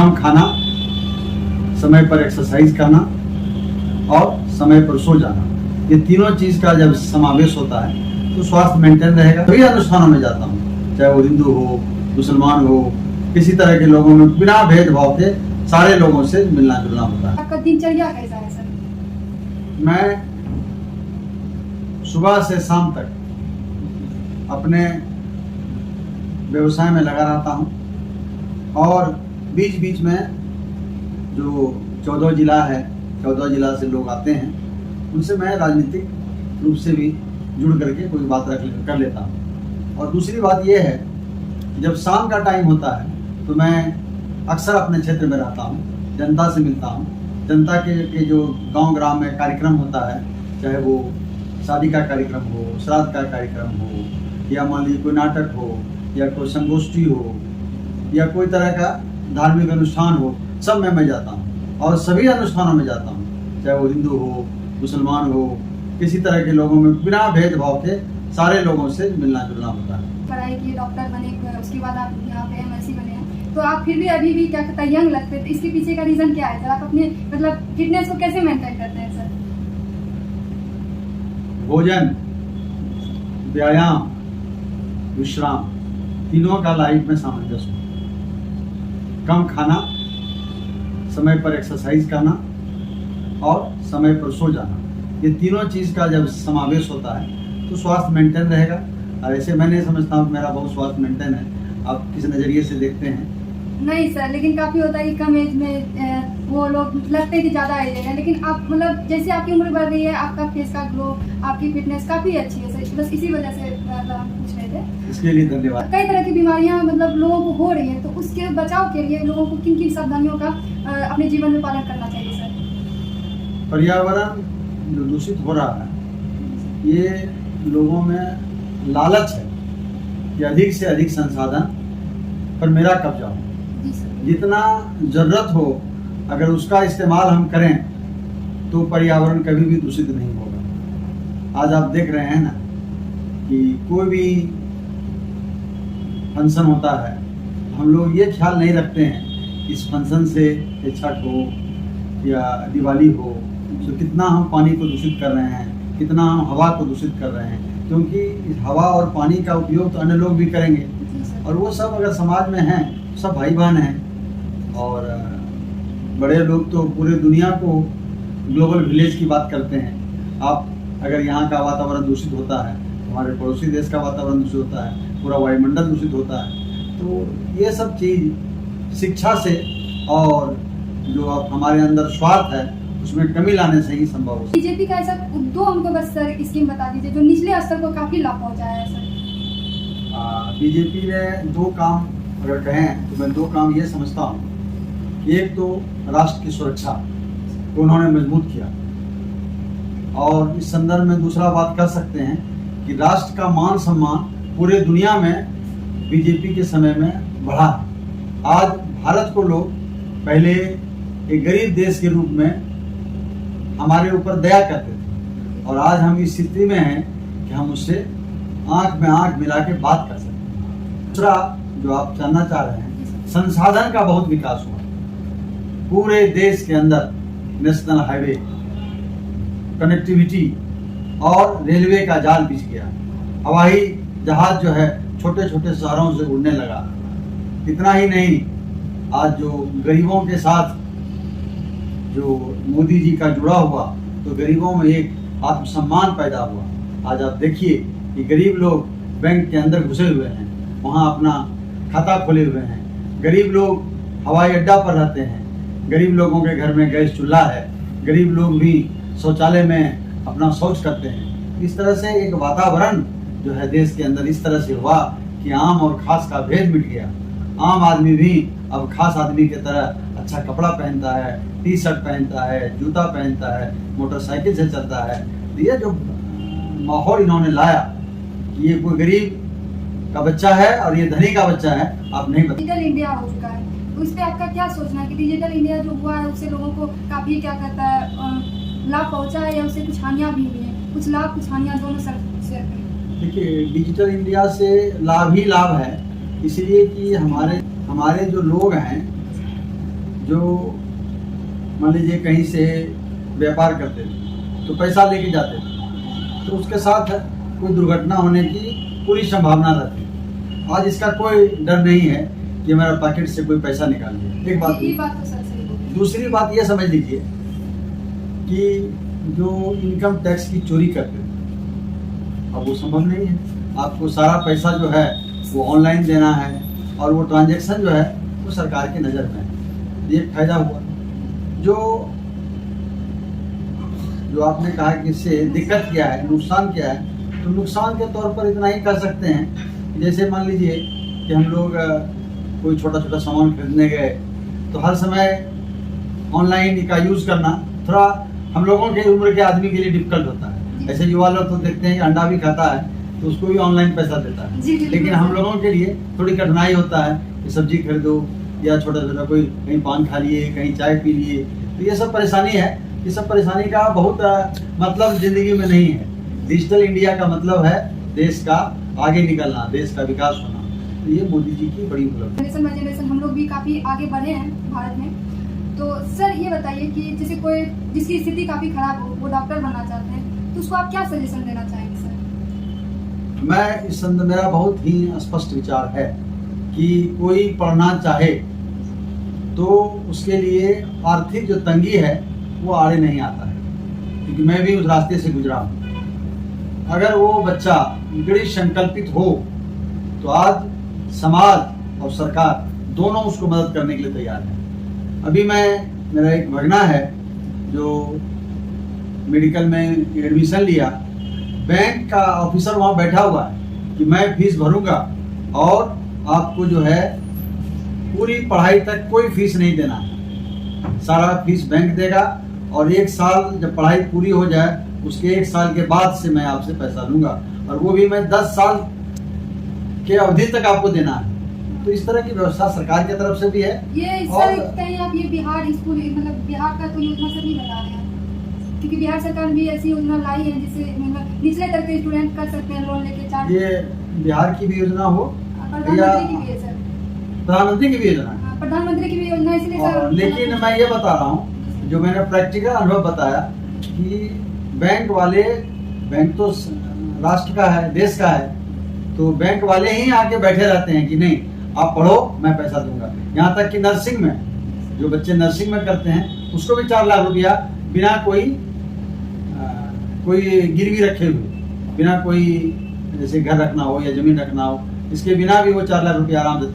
कम खाना, समय पर एक्सरसाइज करना और समय पर सो जाना, ये तीनों चीज का जब समावेश होता है तो स्वास्थ्य मेंटेन रहेगा। सभी अनुष्ठानों में जाता हूँ, चाहे वो हिंदू हो, मुसलमान हो, किसी तरह के लोगों में बिना भेदभाव के सारे लोगों से मिलना जुलना होता है। आपका दिनचर्या कैसा है सर? मैं सुबह से शाम तक अपने व्यवसाय में लगा रहता हूँ और बीच बीच में जो 14 जिला है, 14 जिला से लोग आते हैं, उनसे मैं राजनीतिक रूप से भी जुड़ करके कोई बात कर लेता हूँ। और दूसरी बात यह है, जब शाम का टाइम होता है तो मैं अक्सर अपने क्षेत्र में रहता हूँ, जनता से मिलता हूँ। जनता के जो गांव ग्राम में कार्यक्रम होता है, चाहे वो शादी का कार्यक्रम हो, श्राद्ध का कार्यक्रम हो, या मान लीजिए कोई नाटक हो, या कोई संगोष्ठी हो, या कोई तरह का धार्मिक अनुष्ठान हो, सब में मैं जाता हूँ और सभी अनुष्ठानों में जाता हूँ, चाहे वो हिंदू हो, मुसलमान हो, किसी तरह के लोगों में बिना भेदभाव के सारे लोगों से मिलना जुलना होता है। पढ़ाई किए, डॉक्टर बने, उसके बाद आप यहाँ पे एमएससी बने हैं, तो आप फिर भी अभी भी क्या कहते हैं यंग लगते हैं, तो इसके पीछे का रीजन क्या है सर? आप अपने मतलब फिटनेस को कैसे मेंटेन करते हैं सर? भोजन, व्यायाम, विश्राम, तीनों का लाइफ में सामंजस्य हो। कम खाना, समय पर एक्सरसाइज करना और समय पर सो जाना, ये तीनों चीज का जब समावेश होता है तो स्वास्थ्य मेंटेन रहेगा। और ऐसे मैं नहीं समझता हूँ मेरा बहुत स्वास्थ्य मेंटेन है। आप किस नजरिए से देखते हैं? नहीं सर, लेकिन काफी होता है कि कम एज में वो लोग लगते हैं कि ज्यादा एज है, लेकिन आप मतलब जैसे आपकी उम्र बढ़ रही है, आपका फेस का ग्लो, आपकी फिटनेस काफी अच्छी है सर। बस इसी वजह से हम पूछ रहे थे। इसके लिए धन्यवाद। कई तरह की बीमारियां मतलब लोगों को हो रही है, तो उसके बचाव के लिए लोगों को किन किन सावधानियों का अपने जीवन में पालन करना चाहिए सर? पर्यावरण जो दूषित हो रहा है, ये लोगों में लालच है कि अधिक से अधिक संसाधन पर मेरा कब्जा हो। जितना जरूरत हो अगर उसका इस्तेमाल हम करें तो पर्यावरण कभी भी दूषित नहीं होगा। आज आप देख रहे हैं ना कि कोई भी फंक्शन होता है, हम लोग ये ख्याल नहीं रखते हैं इस फंक्शन से छठ हो या दिवाली हो तो कितना हम पानी को दूषित कर रहे हैं, कितना हम हवा को दूषित कर रहे हैं, क्योंकि इस हवा और पानी का उपयोग तो अन्य लोग भी करेंगे और वो सब अगर समाज में हैं, सब भाई बहन हैं। और बड़े लोग तो पूरे दुनिया को ग्लोबल विलेज की बात करते हैं। आप अगर यहाँ का वातावरण दूषित होता है, हमारे पड़ोसी देश का वातावरण दूषित होता है, पूरा वायुमंडल दूषित होता है, तो ये सब चीज़ शिक्षा से और जो अब हमारे अंदर स्वार्थ है उसमें कमी लाने से ही संभव हो। बीजेपी का ऐसा दो हमको बस सर स्कीम बता दीजिए जो निचले स्तर को काफी लाभ पहुंचाया है सर। बीजेपी ने दो काम अगर कहें तो मैं दो काम ये समझता हूँ। एक तो राष्ट्र की सुरक्षा को उन्होंने मजबूत किया और इस संदर्भ में दूसरा बात कर सकते हैं कि राष्ट्र का मान सम्मान पूरे दुनिया में बीजेपी के समय में बढ़ा। आज भारत को लोग पहले एक गरीब देश के रूप में हमारे ऊपर दया करते थे और आज हम इस स्थिति में हैं कि हम उससे आंख में आंख मिला के बात कर सकते हैं। दूसरा जो आप जानना चाह रहे हैं, संसाधन का बहुत विकास हुआ। पूरे देश के अंदर नेशनल हाईवे, कनेक्टिविटी और रेलवे का जाल बिछ गया। हवाई जहाज जो है छोटे छोटे शहरों से उड़ने लगा। इतना ही नहीं, आज जो गरीबों के साथ जो मोदी जी का जुड़ा हुआ तो गरीबों में एक आत्मसम्मान पैदा हुआ। आज आप देखिए कि गरीब लोग बैंक के अंदर घुसे हुए हैं, वहाँ अपना खाता खोले हुए हैं। गरीब लोग हवाई अड्डा पर रहते हैं, गरीब लोगों के घर में गैस चूल्हा है, गरीब लोग भी शौचालय में अपना शौच करते हैं। इस तरह से एक वातावरण जो है देश के अंदर इस तरह से हुआ कि आम और खास का भेद मिट गया। आम आदमी भी अब खास आदमी की तरह अच्छा कपड़ा पहनता है, टी शर्ट पहनता है, जूता पहनता है, मोटरसाइकिल से चलता है। तो ये जो माहौल इन्होंने लाया, ये कोई गरीब का बच्चा है और ये धनी का बच्चा है, आप नहीं बता। डिजिटल इंडिया हो चुका है, तो इस पे आपका क्या सोचना है कि डिजिटल इंडिया जो हुआ है उससे लोगों को काफी क्या कहता है लाभ पहुंचा है या उससे कुछ हानियां भी हुई हैं? कुछ लाभ कुछ हानियां दोनों सर शेयर करें। देखिए, डिजिटल इंडिया से लाभ ही लाभ है, इसलिए कि हमारे जो लोग हैं जो मान लीजिए कहीं से व्यापार करते थे तो पैसा लेके जाते थे तो उसके साथ कोई दुर्घटना होने की पूरी संभावना रहती है। आज इसका कोई डर नहीं है कि मेरा पॉकेट से कोई पैसा निकाल लिया। एक बात ये बात तो सर सही बोली। दूसरी बात ये समझ लीजिए कि जो इनकम टैक्स की चोरी करते थे अब वो संभव नहीं है। आपको सारा पैसा जो है वो ऑनलाइन देना है और वो ट्रांजैक्शन जो है वो सरकार की नज़र में है। ये एक फायदा हुआ। जो आपने कहा कि इससे दिक्कत क्या है, नुकसान क्या है, तो नुकसान के तौर पर इतना ही कर सकते हैं। जैसे मान लीजिए कि हम लोग कोई छोटा छोटा सामान खरीदने गए तो हर समय ऑनलाइन का यूज़ करना थोड़ा हम लोगों के उम्र के आदमी के लिए डिफिकल्ट होता है। ऐसे युवा लोग तो देखते हैं अंडा भी खाता है तो उसको भी ऑनलाइन पैसा देता है, लेकिन हम लोगों के लिए थोड़ी कठिनाई होता है कि सब्जी खरीदो या छोटा छोटा कोई कहीं पान खा लिए, कहीं चाय पी लिए, तो ये सब परेशानी है। ये सब परेशानी का बहुत मतलब जिंदगी में नहीं है। डिजिटल इंडिया का मतलब है देश का आगे निकलना, देश का विकास होना। तो ये मोदी जी की बड़ी उपलब्धि। जनरेशन हम लोग भी काफ़ी आगे बढ़े हैं भारत में। तो सर ये बताइए कि जैसे कोई जिसकी स्थिति काफ़ी खराब हो, वो डॉक्टर बनना चाहते हैं, तो उसको आप क्या सजेशन देना चाहेंगे सर? मैं इस संदर्भ मेरा बहुत ही स्पष्ट विचार है कि कोई पढ़ना चाहे तो उसके लिए आर्थिक जो तंगी है वो आड़े नहीं आता है, क्योंकि मैं भी उस रास्ते से गुजरा हूँ। अगर वो बच्चा दृढ़ संकल्पित हो तो आज समाज और सरकार दोनों उसको मदद करने के लिए तैयार है। अभी मेरा एक भगना है जो मेडिकल में एडमिशन लिया, बैंक का ऑफिसर वहाँ बैठा हुआ है कि मैं फीस भरूंगा और आपको जो है पूरी पढ़ाई तक कोई फीस नहीं देना है, सारा फीस बैंक देगा और 1 साल जब पढ़ाई पूरी हो जाए उसके 1 साल के बाद से मैं आपसे पैसा लूंगा और वो भी मैं 10 साल के अवधि तक आपको देना है। तो इस तरह की व्यवस्था सरकार की तरफ से भी है। ये सर कहीं आप ये बिहार स्कूल मतलब बिहार का तो योजना से नहीं बता रहे हैं, क्योंकि बिहार सरकार भी ऐसी योजना लाई है जिससे मतलब निचले तक के स्टूडेंट कर सकते हैं लोन लेके 4। ये बिहार की भी योजना हो, प्रधानमंत्री की भी है सर। प्रधानमंत्री की भी योजना है, प्रधानमंत्री की भी योजना इसलिए सर। लेकिन मैं ये बता रहा हूँ जो मैंने प्रैक्टिकल अनुभव बताया कि बैंक तो राष्ट्र का है, देश का है, तो बैंक वाले ही आके बैठे रहते हैं कि नहीं आप पढ़ो मैं पैसा दूंगा। यहाँ तक कि नर्सिंग में जो बच्चे नर्सिंग में करते हैं उसको भी 4 लाख रुपया बिना कोई गिरवी रखे हुए, बिना कोई जैसे घर रखना हो या जमीन रखना हो, इसके बिना भी वो 4 लाख रुपया आराम से